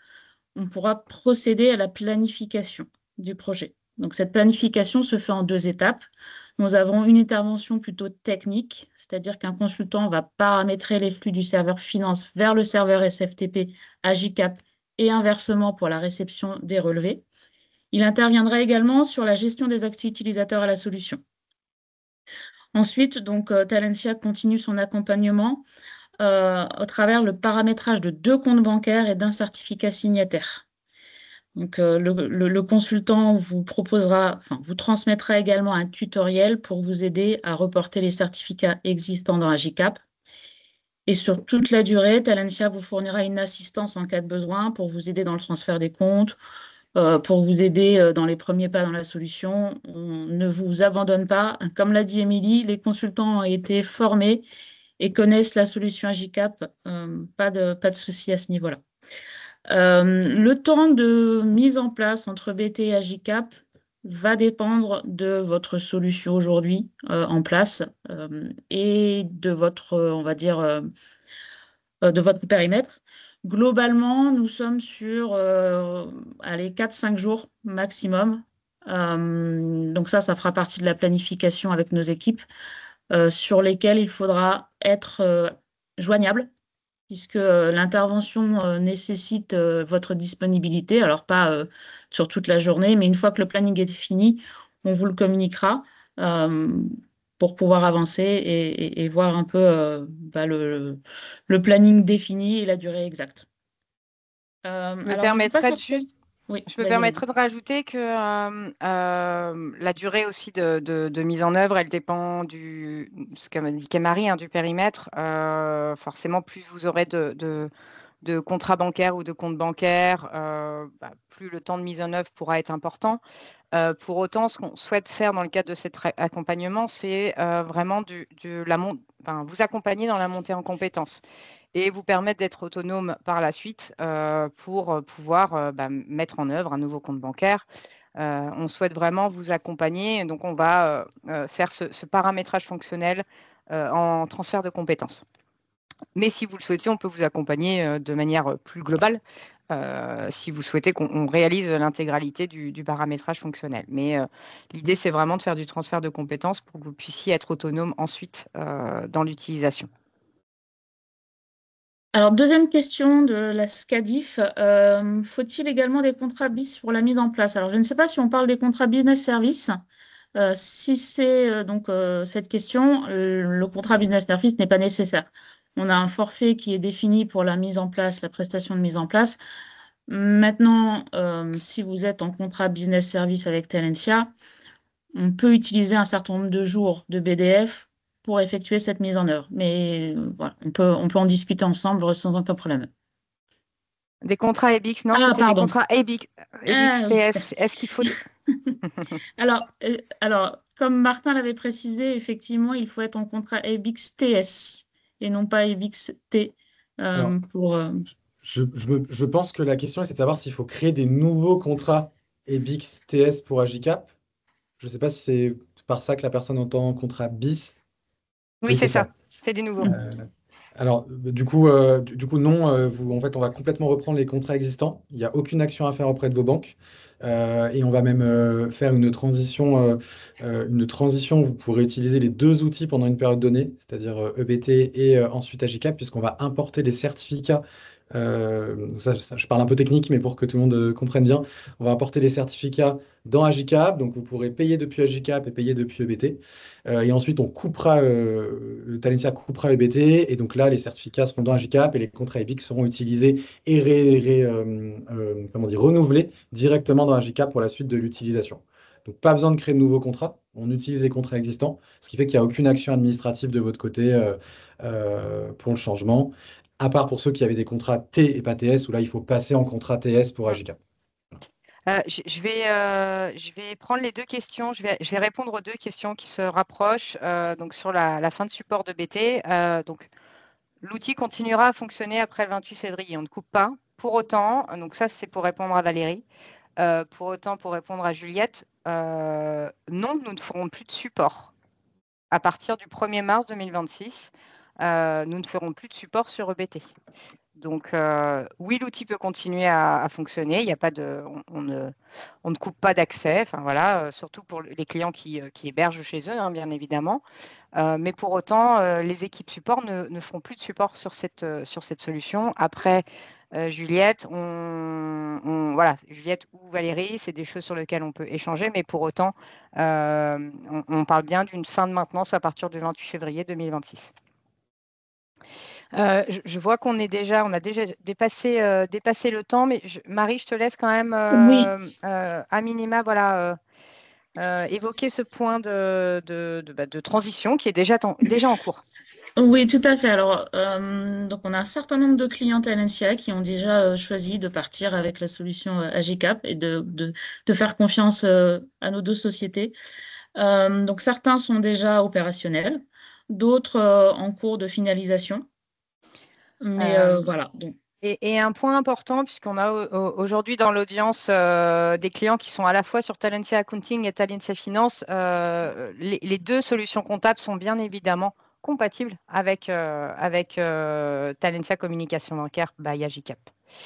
Speaker 4: on pourra procéder à la planification du projet. Donc cette planification se fait en deux étapes. Nous avons une intervention plutôt technique, c'est-à-dire qu'un consultant va paramétrer les flux du serveur finance vers le serveur SFTP Agicap et inversement pour la réception des relevés. Il interviendra également sur la gestion des accès utilisateurs à la solution. Ensuite, donc, Talentia continue son accompagnement au travers le paramétrage de 2 comptes bancaires et d'un certificat signataire. Donc, le consultant vous transmettra également un tutoriel pour vous aider à reporter les certificats existants dans Agicap. Et sur toute la durée, Talentia vous fournira une assistance en cas de besoin pour vous aider dans le transfert des comptes, pour vous aider dans les premiers pas dans la solution. On ne vous abandonne pas. Comme l'a dit Émilie, les consultants ont été formés et connaissent la solution Agicap. Pas de souci à ce niveau-là. Le temps de mise en place entre BT et Agicap va dépendre de votre solution aujourd'hui en place et de votre, on va dire, de votre périmètre. Globalement, nous sommes sur 4-5 jours maximum. Donc ça fera partie de la planification avec nos équipes sur lesquelles il faudra être joignable puisque l'intervention nécessite votre disponibilité. Alors pas sur toute la journée, mais une fois que le planning est fini, on vous le communiquera pour pouvoir avancer et voir un peu le planning défini et la durée exacte.
Speaker 3: Je me permettrai de rajouter que la durée aussi de mise en œuvre, elle dépend ce qu'a dit Marie, hein, du périmètre. Forcément, plus vous aurez de contrats bancaires ou de comptes bancaires, plus le temps de mise en œuvre pourra être important. Pour autant, ce qu'on souhaite faire dans le cadre de cet accompagnement, c'est vraiment vous accompagner dans la montée en compétences et vous permettre d'être autonome par la suite pour pouvoir mettre en œuvre un nouveau compte bancaire. On souhaite vraiment vous accompagner. Donc, on va faire ce paramétrage fonctionnel en transfert de compétences. Mais si vous le souhaitez, on peut vous accompagner de manière plus globale si vous souhaitez qu'on réalise l'intégralité du paramétrage fonctionnel. Mais l'idée, c'est vraiment de faire du transfert de compétences pour que vous puissiez être autonome ensuite dans l'utilisation.
Speaker 4: Alors, deuxième question de la SCADIF. Faut-il également des contrats BIS pour la mise en place? Alors, je ne sais pas si on parle des contrats business service. Si c'est cette question, le contrat business service n'est pas nécessaire. On a un forfait qui est défini pour la mise en place, la prestation de mise en place. Maintenant, si vous êtes en contrat business service avec Talentia, on peut utiliser un certain nombre de jours de BDF pour effectuer cette mise en œuvre. Mais voilà, on peut en discuter ensemble sans aucun problème.
Speaker 3: Des contrats EBIX, non,
Speaker 4: Ah,
Speaker 3: c'était des
Speaker 4: pardon.
Speaker 3: contrats EBIX,
Speaker 4: Ah, oui.
Speaker 3: TS. Est-ce qu'il faut...
Speaker 4: Alors, comme Martin l'avait précisé, effectivement, il faut être en contrat EBIX TS et non pas EBIX T.
Speaker 2: Alors,
Speaker 4: pour,
Speaker 2: je pense que la question, c'est de savoir s'il faut créer des nouveaux contrats EBIX TS pour Agicap. Je ne sais pas si c'est par ça que la personne entend contrat bis.
Speaker 3: Oui,
Speaker 2: Oui,
Speaker 3: c'est
Speaker 2: c'est
Speaker 3: ça.
Speaker 2: ça.
Speaker 3: C'est des nouveaux.
Speaker 2: Alors, du coup, non, en fait, on va complètement reprendre les contrats existants. Il n'y a aucune action à faire auprès de vos banques. Et on va même faire une transition. Une transition, vous pourrez utiliser les deux outils pendant une période donnée, c'est-à-dire EBT et ensuite Agicap, puisqu'on va importer les certificats. Je parle un peu technique, mais pour que tout le monde comprenne bien, on va importer les certificats dans Agicap. Donc, vous pourrez payer depuis Agicap et payer depuis EBT. Et ensuite, le Talentia coupera EBT. Et donc là, les certificats seront dans Agicap et les contrats EBIC seront utilisés et comment dire, renouvelés directement dans Agicap pour la suite de l'utilisation. Donc, pas besoin de créer de nouveaux contrats. On utilise les contrats existants, ce qui fait qu'il n'y a aucune action administrative de votre côté pour le changement, à part pour ceux qui avaient des contrats T et pas TS, où là, il faut passer en contrat TS pour Agicap.
Speaker 3: Je vais prendre les deux questions. Je vais répondre aux deux questions qui se rapprochent. Donc, sur la fin de support de BT. Donc, l'outil continuera à fonctionner après le 28 février. On ne coupe pas. Pour autant, donc ça, c'est pour répondre à Valérie. Pour autant, pour répondre à Juliette, non, nous ne ferons plus de support. À partir du 1er mars 2026, nous ne ferons plus de support sur EBT. Donc, oui, l'outil peut continuer à fonctionner. Il y a pas de, on ne coupe pas d'accès. Enfin, voilà, surtout pour les clients qui hébergent chez eux, hein, bien évidemment. Mais pour autant, les équipes support ne feront plus de support sur cette solution. Après, Juliette, voilà, Juliette ou Valérie, c'est des choses sur lesquelles on peut échanger. Mais pour autant, on parle bien d'une fin de maintenance à partir du 28 février 2026. Je vois qu'on a déjà dépassé le temps, mais Marie, je te laisse quand même
Speaker 4: Oui,
Speaker 3: à minima, voilà, évoquer ce point de transition qui est déjà en cours.
Speaker 4: oui, tout à fait. Alors, donc on a un certain nombre de clients Talentia qui ont déjà choisi de partir avec la solution Agicap et de faire confiance à nos deux sociétés. Donc, certains sont déjà opérationnels, d'autres en cours de finalisation. Mais voilà. Donc,
Speaker 3: Et un point important, puisqu'on a aujourd'hui dans l'audience des clients qui sont à la fois sur Talentia Accounting et Talentia Finance, les deux solutions comptables sont bien évidemment compatibles avec Talentia Communication Bancaire by Agicap.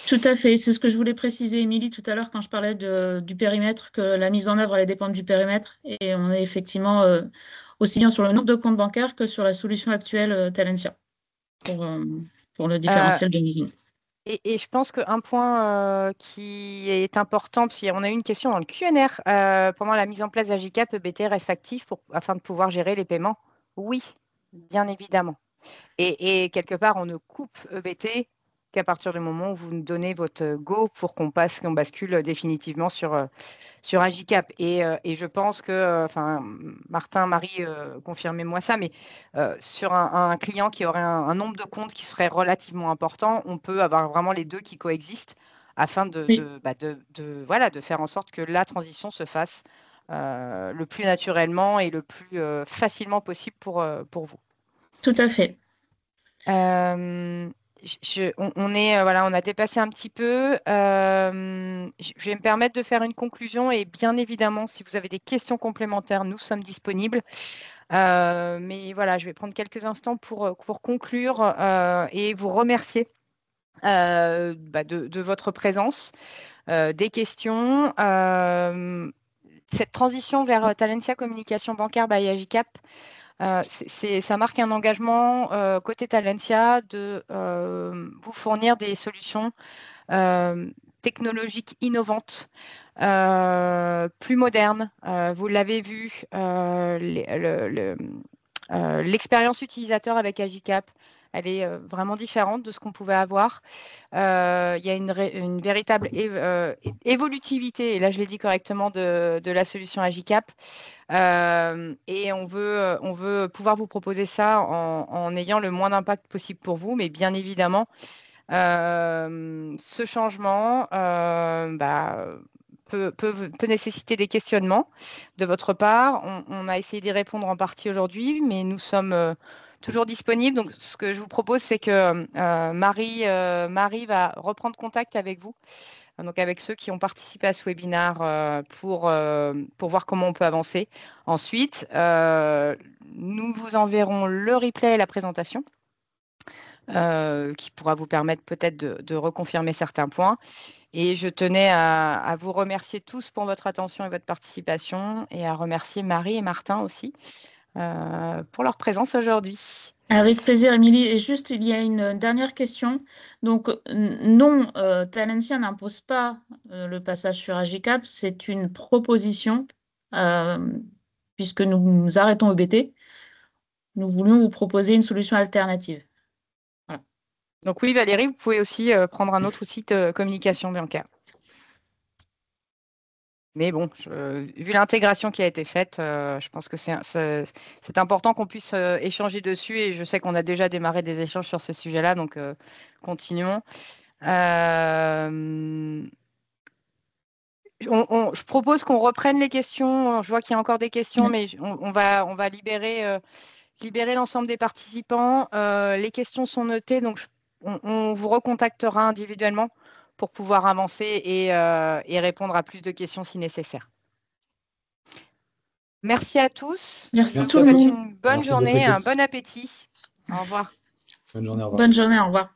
Speaker 4: tout à fait. C'est ce que je voulais préciser, Émilie, tout à l'heure quand je parlais du périmètre, que la mise en œuvre allait dépendre du périmètre. Et on est effectivement aussi bien sur le nombre de comptes bancaires que sur la solution actuelle Talentia pour le différentiel de mise en œuvre.
Speaker 3: Et je pense qu'un point qui est important, parce qu'on a eu une question dans le QNR, pendant la mise en place d'Agicap, EBT reste actif afin de pouvoir gérer les paiements. Oui, bien évidemment. Et quelque part, on ne coupe EBT qu'à partir du moment où vous nous donnez votre go pour qu'on bascule définitivement sur Agicap. Et je pense que, Martin, Marie, confirmez-moi ça, mais sur un client qui aurait un nombre de comptes qui serait relativement important, on peut avoir vraiment les deux qui coexistent afin
Speaker 4: Oui,
Speaker 3: voilà, de faire en sorte que la transition se fasse le plus naturellement et le plus facilement possible pour vous.
Speaker 4: tout à fait.
Speaker 3: On a dépassé un petit peu. Je vais me permettre de faire une conclusion et bien évidemment, si vous avez des questions complémentaires, nous sommes disponibles. Mais voilà, je vais prendre quelques instants pour conclure et vous remercier de votre présence, des questions. Cette transition vers Talentia Communication Bancaire by Agicap, ça marque un engagement côté Talentia de vous fournir des solutions technologiques innovantes, plus modernes. Vous l'avez vu, l'expérience utilisateur avec Agicap, elle est vraiment différente de ce qu'on pouvait avoir. Il y a une véritable évolutivité, et là je l'ai dit correctement, de la solution Agicap. Et on veut pouvoir vous proposer ça en ayant le moins d'impact possible pour vous, mais bien évidemment, ce changement peut nécessiter des questionnements de votre part. On a essayé d'y répondre en partie aujourd'hui, mais nous sommes toujours disponibles. Donc, ce que je vous propose, c'est que Marie va reprendre contact avec vous, donc avec ceux qui ont participé à ce webinaire pour voir comment on peut avancer. Ensuite, nous vous enverrons le replay et la présentation qui pourra vous permettre peut-être de reconfirmer certains points. Et je tenais à vous remercier tous pour votre attention et votre participation, et à remercier Marie et Martin aussi pour leur présence aujourd'hui.
Speaker 4: Avec plaisir, Émilie. Et juste, il y a une dernière question. Donc, non, Talentia n'impose pas le passage sur Agicap. C'est une proposition, euh, puisque nous arrêtons EBT. Nous voulions vous proposer une solution alternative. Voilà.
Speaker 3: Donc oui, Valérie, vous pouvez aussi prendre un autre outil de communication bancaire. Mais bon, vu l'intégration qui a été faite, je pense que c'est important qu'on puisse échanger dessus, et je sais qu'on a déjà démarré des échanges sur ce sujet-là, donc continuons. Je propose qu'on reprenne les questions. Je vois qu'il y a encore des questions, mais on va libérer l'ensemble des participants. Les questions sont notées, donc on vous recontactera individuellement pour pouvoir avancer et répondre à plus de questions si nécessaire. Merci à tous.
Speaker 4: Merci
Speaker 3: Je
Speaker 4: tout
Speaker 3: vous
Speaker 4: le
Speaker 3: souhaite
Speaker 4: monde.
Speaker 3: une bonne
Speaker 2: Merci de votre
Speaker 3: journée, un
Speaker 2: écoute.
Speaker 3: bon appétit. Au revoir.
Speaker 2: Bonne journée, au revoir.
Speaker 4: Bonne journée, au revoir.